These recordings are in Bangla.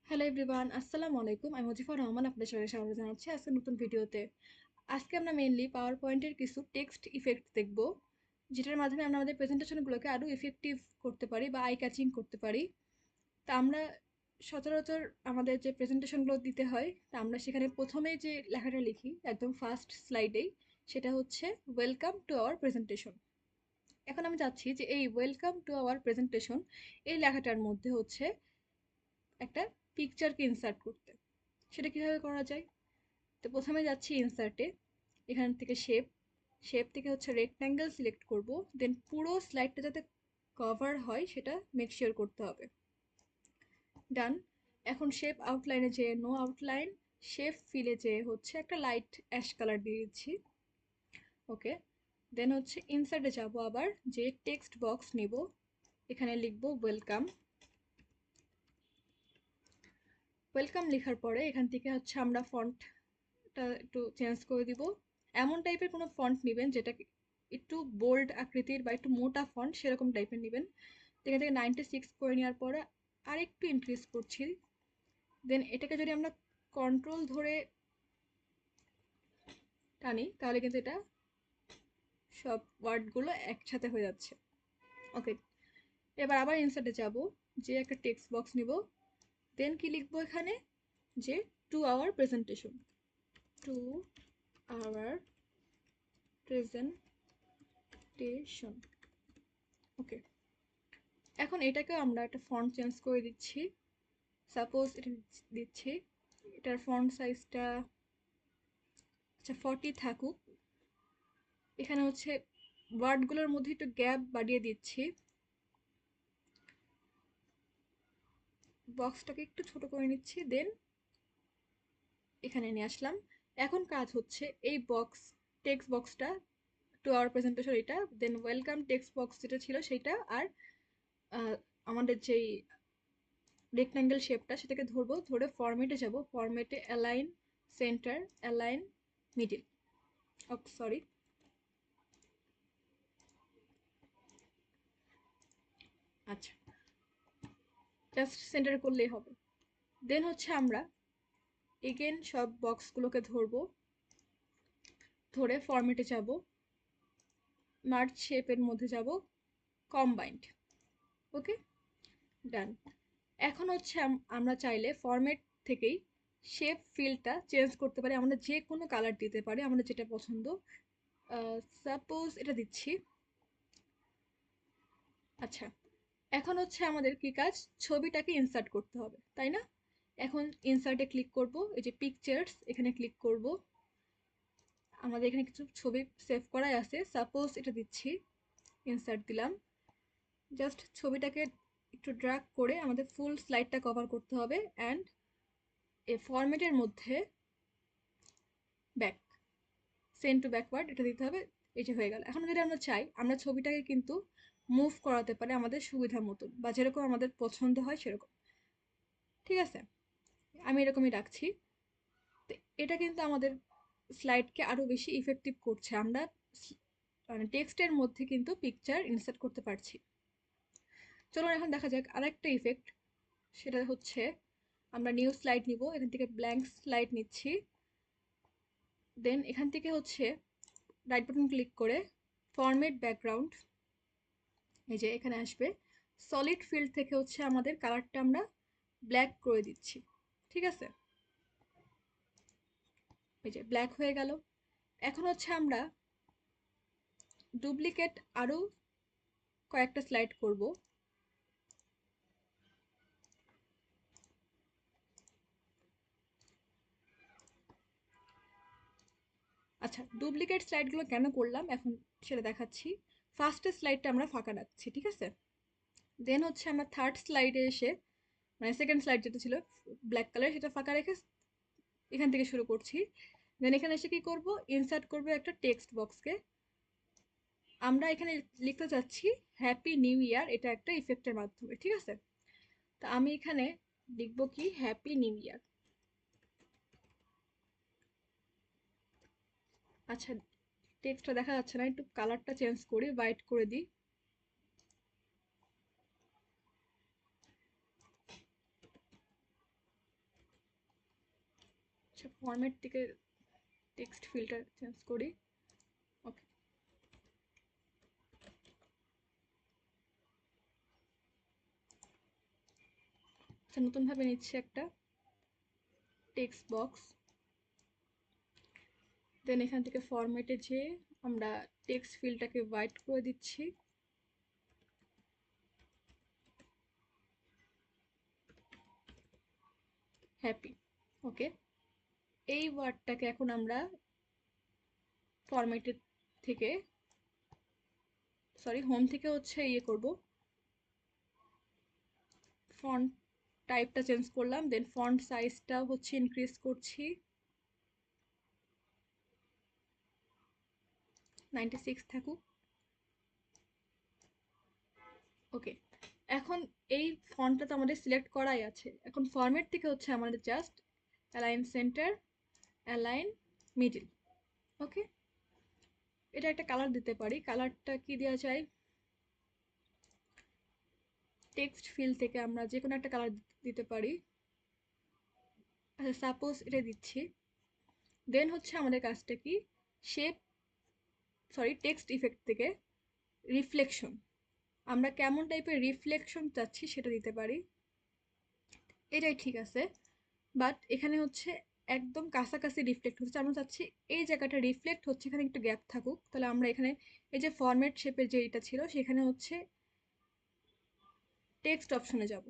হ্যালো এভরিওয়ান, আসসালামু আলাইকুম। আমি ওজিফা রহমান, আপনাদের সবাইকে স্বাগত জানাচ্ছি আজকে নতুন ভিডিওতে। আজকে আমরা মেইনলি পাওয়ার পয়েন্টের কিছু টেক্সট ইফেক্ট দেখব, যেটার মাধ্যমে আমরা আমাদের প্রেজেন্টেশনগুলোকে আরও ইফেক্টিভ করতে পারি বা আই ক্যাচিং করতে পারি। তা আমরা সচরাচর আমাদের যে প্রেজেন্টেশনগুলো দিতে হয়, তা আমরা সেখানে প্রথমেই যে লেখাটা লিখি একদম ফার্স্ট স্লাইডেই, সেটা হচ্ছে ওয়েলকাম টু আওয়ার প্রেজেন্টেশন। এখন আমি চাচ্ছি যে এই ওয়েলকাম টু আওয়ার প্রেজেন্টেশন এই লেখাটার মধ্যে হচ্ছে একটা পিকচারকে ইনসার্ট করতে। সেটা কিভাবে করা যায়? তো প্রথমে যাচ্ছি ইনসার্টে, এখান থেকে শেপ থেকে হচ্ছে রেক্ট্যাঙ্গেল সিলেক্ট করব, দেন পুরো স্লাইডটা যাতে কভার হয় সেটা মেক শিওর করতে হবে। ডান। এখন শেপ আউটলাইনে যে নো আউটলাইন, শেপ ফিলে যে হচ্ছে একটা লাইট অ্যাশ কালার দিয়ে দিচ্ছি। ওকে, দেন হচ্ছে ইনসার্টে যাব, আবার যে টেক্সট বক্স নিব, এখানে লিখব ওয়েলকাম। ওয়েলকাম লেখার পরে এখান থেকে হচ্ছে আমরা ফন্টটা একটু চেঞ্জ করে দিব। এমন টাইপের কোনো ফন্ট নেবেন যেটা একটু বোল্ড আকৃতির বা একটু মোটা ফন্ট, সেরকম টাইপের নেবেন। এখান থেকে 96 করে নেওয়ার পরে আর একটু ইনক্রিজ করছি। দেন এটাকে যদি আমরা কন্ট্রোল ধরে টানি তাহলে কিন্তু এটা সব ওয়ার্ডগুলো একসাথে হয়ে যাচ্ছে। ওকে, এবার আবার ইনসার্টে যাব, যে একটা টেক্সট বক্স নিব, দেন কি লিখবো এখানে, যে to our presentation, to our presentation. Okay, এখন এটাকেও আমরা একটা ফন্ট চেঞ্জ করে দিচ্ছি। সাপোজ এটা দিচ্ছি, এটার ফন্ট সাইজটা আচ্ছা 40 থাকুক। এখানে হচ্ছে ওয়ার্ডগুলোর মধ্যে একটু গ্যাপ বাড়িয়ে দিচ্ছি, বক্সটাকে একটু ছোট করে নিচ্ছি, দেন এখানে নিয়ে আসলাম। এখন কাজ হচ্ছে এই টেক্সট বক্সটা, টু আওয়ার প্রেজেন্টেশন এটা, দেন ওয়েলকাম টেক্সট বক্স যেটা ছিল সেটা, আর আমাদের যেই রেক্ট্যাঙ্গেল শেপটা সেটাকে ধরবো, ধরে ফরম্যাটে যাব, ফরম্যাটে align centre, align middle, sorry, আচ্ছা জাস্ট সেন্টার করলেই হবে। দেন হচ্ছে আমরা এগেন সব বক্সগুলোকে ধরবো, ধরে ফরম্যাটে যাব, মার্জ শেপের মধ্যে যাব, কম্বাইন্ড। ওকে, ডান। এখন হচ্ছে আমরা চাইলে ফরম্যাট থেকেই শেপ ফিলটা চেঞ্জ করতে পারি, আমরা যে কোনো কালার দিতে পারি আমাদের যেটা পছন্দ। সাপোজ এটা দিচ্ছি। আচ্ছা, এখন হচ্ছে আমাদের কি কাজ, ছবিটাকে ইনসার্ট করতে হবে, তাই না? এখন ইনসার্টে ক্লিক করব, এই যে পিকচার্স এখানে ক্লিক করব, আমাদের এখানে কিছু ছবি সেভ করাই আছে, সাপোজ এটা দিচ্ছি, ইনসার্ট দিলাম। জাস্ট ছবিটাকে একটু ড্র্যাগ করে আমাদের ফুল স্লাইডটা কভার করতে হবে, অ্যান্ড এই ফরম্যাটের মধ্যে ব্যাক, সেন্ড টু ব্যাকওয়ার্ড এটা দিতে হবে। এই যে হয়ে গেল। এখন যদি আমরা চাই, আমরা ছবিটাকে কিন্তু মুভ করাতে পারি আমাদের সুবিধা মতন, বা যেরকম আমাদের পছন্দ হয় সেরকম। ঠিক আছে, আমি এরকমই রাখছি। তো এটা কিন্তু আমাদের স্লাইডকে আরো বেশি ইফেক্টিভ করছে, আমরা মানে টেক্সটের মধ্যে কিন্তু পিকচার ইনসার্ট করতে পারছি। চলুন এখন দেখা যাক আরেকটা ইফেক্ট, সেটা হচ্ছে আমরা নিউ স্লাইড নিব, এখান থেকে ব্ল্যাঙ্ক স্লাইড নিচ্ছি, দেন এখান থেকে হচ্ছে রাইট বাটন ক্লিক করে ফরম্যাট ব্যাকগ্রাউন্ড, এই যে এখানে আসবে, সলিড ফিল্ড থেকে হচ্ছে আমাদের কালারটা আমরা ব্ল্যাক করে দিচ্ছি। ঠিক আছে, এই যে ব্ল্যাক হয়ে গেল। এখন হচ্ছে আমরা ডুপ্লিকেট আরো কয়েকটা স্লাইড করব। আচ্ছা, ডুপ্লিকেট স্লাইডগুলো কেন করলাম এখন সেটা দেখাচ্ছি। ফার্স্টের স্লাইডটা আমরা ফাঁকা রাখছি, ঠিক আছে? দেন হচ্ছে আমরা থার্ড স্লাইডে এসে, মানে সেকেন্ড স্লাইড যেটা ছিল ব্ল্যাক কালার, সেটা ফাঁকা রেখে এখান থেকে শুরু করছি। দেন এখানে এসে কি করব, ইনসার্ট করব একটা টেক্সট বক্সকে। আমরা এখানে লিখতে চাচ্ছি হ্যাপি নিউ ইয়ার, এটা একটা ইফেক্টের মাধ্যমে, ঠিক আছে? তা আমি এখানে লিখবো কি, হ্যাপি নিউ ইয়ার। আচ্ছা, টেক্সটটা দেখা যাচ্ছে না, একটু কালারটা চেঞ্জ করি, হোয়াইট করে দিই। আচ্ছা, ফরম্যাট থেকে টেক্সট ফিল্টার চেঞ্জ করি। ওকে, আচ্ছা, নতুনভাবে নিচ্ছি একটা টেক্সট বক্স। দেন এখান থেকে ফরম্যাটে যেয়ে আমরা টেক্সট ফিল্ডটাকে হোয়াইট করে দিচ্ছি। হ্যাপি। ওকে, এই ওয়ার্ডটাকে এখন আমরা ফরম্যাটের থেকে হোম থেকে হচ্ছে ইয়ে করব, ফন্ট টাইপটা চেঞ্জ করলাম। দেন ফন্ট সাইজটা হচ্ছে ইনক্রিজ করছি 96 থাকুক। ওকে, এখন এই ফন্টটা তো আমাদের সিলেক্ট করাই আছে। এখন ফরম্যাট থেকে হচ্ছে আমাদের just align centre, align middle. Okay, এটা একটা কালার দিতে পারি। কালারটা কি দেওয়া যায়? টেক্সট ফিল্ড থেকে আমরা যে কোনো একটা কালার দিতে পারি। আচ্ছা, সাপোজ এটা দিচ্ছি। দেন হচ্ছে আমাদের কাজটা কি, শেপ টেক্সট ইফেক্ট থেকে রিফ্লেকশন, আমরা কেমন টাইপের রিফ্লেকশন চাচ্ছি সেটা দিতে পারি। এটাই ঠিক আছে, বাট এখানে হচ্ছে একদম কাছাকাছি রিফ্লেক্ট হচ্ছে। আমরা চাচ্ছি এই জায়গাটা রিফ্লেক্ট হচ্ছে, এখানে একটু গ্যাপ থাকুক। তাহলে আমরা এখানে এই যে ফরম্যাট শেপের যে এটা ছিল সেখানে হচ্ছে টেক্সট অপশনে যাব।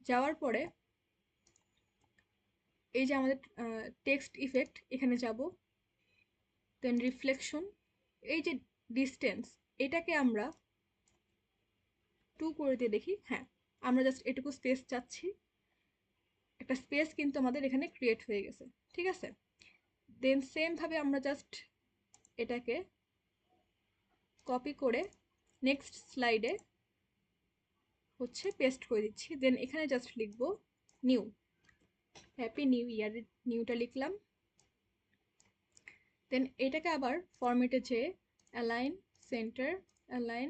যাওয়ার পরে এই যে আমাদের টেক্সট ইফেক্ট এখানে যাব। দেন রিফ্লেকশন, এই যে ডিস্টেন্স এটাকে আমরা 2 করে দিয়ে দেখি। হ্যাঁ, আমরা জাস্ট এটুকু স্পেস চাচ্ছি। একটা স্পেস কিন্তু আমাদের এখানে ক্রিয়েট হয়ে গেছে। ঠিক আছে, দেন সেম ভাবে আমরা জাস্ট এটাকে কপি করে নেক্সট স্লাইডে হচ্ছে পেস্ট করে দিচ্ছি। দেন এখানে জাস্ট লিখব নিউ, হ্যাপি নিউ ইয়ার, নিউটা লিখলাম। দেন এটাকে আবার ফরম্যাটে যেয়ে অ্যালাইন সেন্টার, অ্যালাইন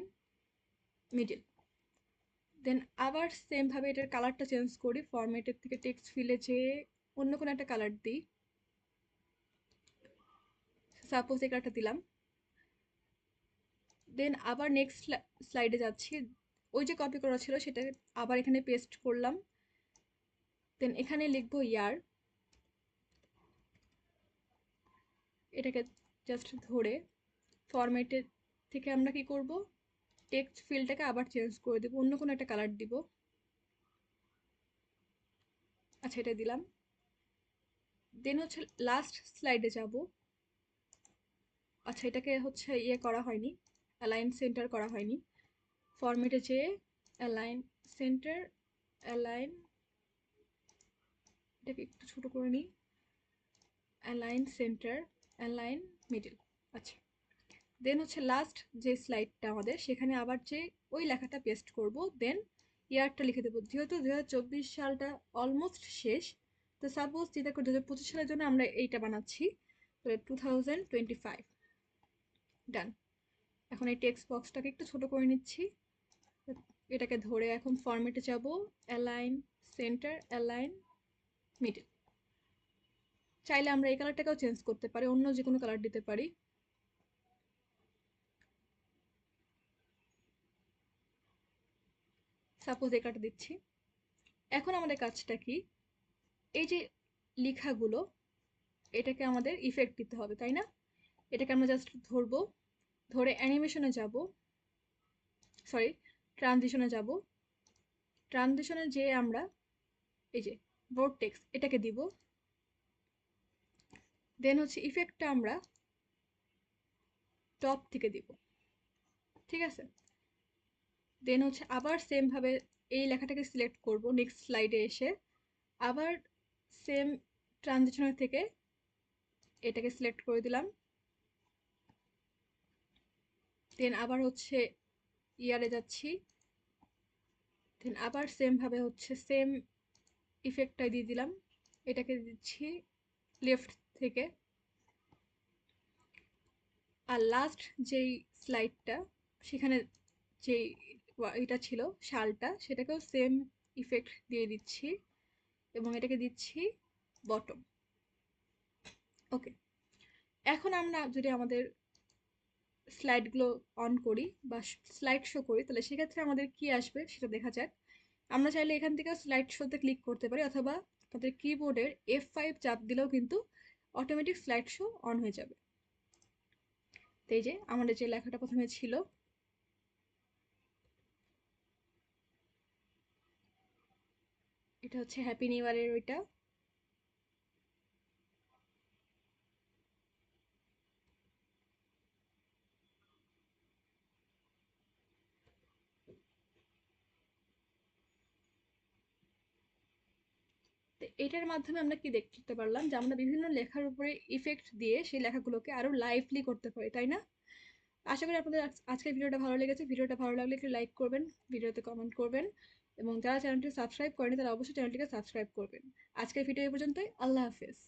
মিডল। দেন আবার সেম ভাবে এটার কালারটা চেঞ্জ করি। ফরম্যাটের থেকে টেক্সট ফিলে যেয়ে অন্য কোনো একটা কালার দিই। সাপোজ এই কালারটা দিলাম। দেন আবার নেক্সট স্লাইডে যাচ্ছি। ওই যে কপি করা ছিল সেটা আবার এখানে পেস্ট করলাম। দেন এখানে লিখবো ইয়ার, এটাকে জাস্ট ধরে ফরম্যাটের থেকে আমরা কি করব, টেক্সট ফিল্ডটাকে আবার চেঞ্জ করে দেবো, অন্য কোনো একটা কালার দিব। আচ্ছা, এটা দিলাম। দেন হচ্ছে লাস্ট স্লাইডে যাব। আচ্ছা, এটাকে হচ্ছে ইয়ে করা হয়নি, অ্যালাইন সেন্টার করা হয়নি। ফরম্যাটে যেয়ে অ্যালাইন সেন্টার, অ্যালাইন, এটাকে একটু ছোট করে নিই, অ্যালাইন সেন্টার, অ্যালাইন মিডল। আচ্ছা, দেন হচ্ছে লাস্ট যে স্লাইডটা আমাদের সেখানে আবার যে ওই লেখাটা পেস্ট করব। দেন ইয়ারটা লিখে দেবো। যেহেতু 2024 সালটা অলমোস্ট শেষ, তো সাপোজ চিন্তা করি 2025 সালের জন্য আমরা এইটা বানাচ্ছি, তো 2025। ডান। এখন এই টেক্সট বক্সটাকে একটু ছোট করে নিচ্ছি। এটাকে ধরে এখন ফরম্যাটে যাব, অ্যালাইন সেন্টার, অ্যালাইন মিডল। চাইলে আমরা এই কালারটাকেও চেঞ্জ করতে পারি, অন্য যে কোনো কালার দিতে পারি। সাপোজ এই কালারটা দিচ্ছি। এখন আমাদের কাজটা কি, এই যে লেখাগুলো এটাকে আমাদের ইফেক্ট দিতে হবে, তাই না? এটাকে আমরা জাস্ট ধরবো, ধরে অ্যানিমেশনে যাব, ট্রানজিশনে যাব। ট্রানজিশনে যেয়ে আমরা এই যে ভোরটেক্স এটাকে দিব। দেন হচ্ছে ইফেক্টটা আমরা টপ থেকে দিব। ঠিক আছে, দেন হচ্ছে আবার সেম ভাবে এই লেখাটাকে সিলেক্ট করব নেক্সট স্লাইডে এসে, আবার সেম ট্রানজিশনের থেকে এটাকে সিলেক্ট করে দিলাম। দেন আবার হচ্ছে ইয়ারে যাচ্ছি। দেন আবার সেম ভাবে হচ্ছে সেম ইফেক্টটা দিয়ে দিলাম। এটাকে দিচ্ছি লেফট থেকে। আর লাস্ট যেই স্লাইডটা সেখানে যেই এটা ছিল শালটা, সেটাকেও সেম ইফেক্ট দিয়ে দিচ্ছি এবং এটাকে দিচ্ছি বটম। ওকে, এখন আমরা যদি আমাদের স্লাইডগুলো অন করি বা স্লাইড শো করি, তাহলে সেক্ষেত্রে আমাদের কি আসবে সেটা দেখা যাক। আমরা চাইলে এখান থেকে স্লাইড শোতে ক্লিক করতে পারি, অথবা আমাদের কিবোর্ডের F5 চাপ দিলেও কিন্তু অটোমেটিক স্লাইড শো অন হয়ে যাবে। তো এই যে আমাদের যে লেখাটা প্রথমে ছিল, এটা হচ্ছে হ্যাপি নিউ ইয়ারের ওইটা। তো এটার মাধ্যমে আমরা কি দেখতে পারলাম যে আমরা বিভিন্ন লেখার উপরে ইফেক্ট দিয়ে সেই লেখাগুলোকে আরো লাইভলি করতে পারি, তাই না? আশা করি আপনাদের আজকের ভিডিওটা ভালো লেগেছে। ভিডিওটা ভালো লাগলে একটু লাইক করবেন, ভিডিওতে কমেন্ট করবেন, এবং যারা চ্যানেলটি সাবস্ক্রাইব করেনি তারা অবশ্যই চ্যানেলটিকে সাবস্ক্রাইব করবেন। আজকের ভিডিও এই পর্যন্তই। আল্লাহ হাফেজ।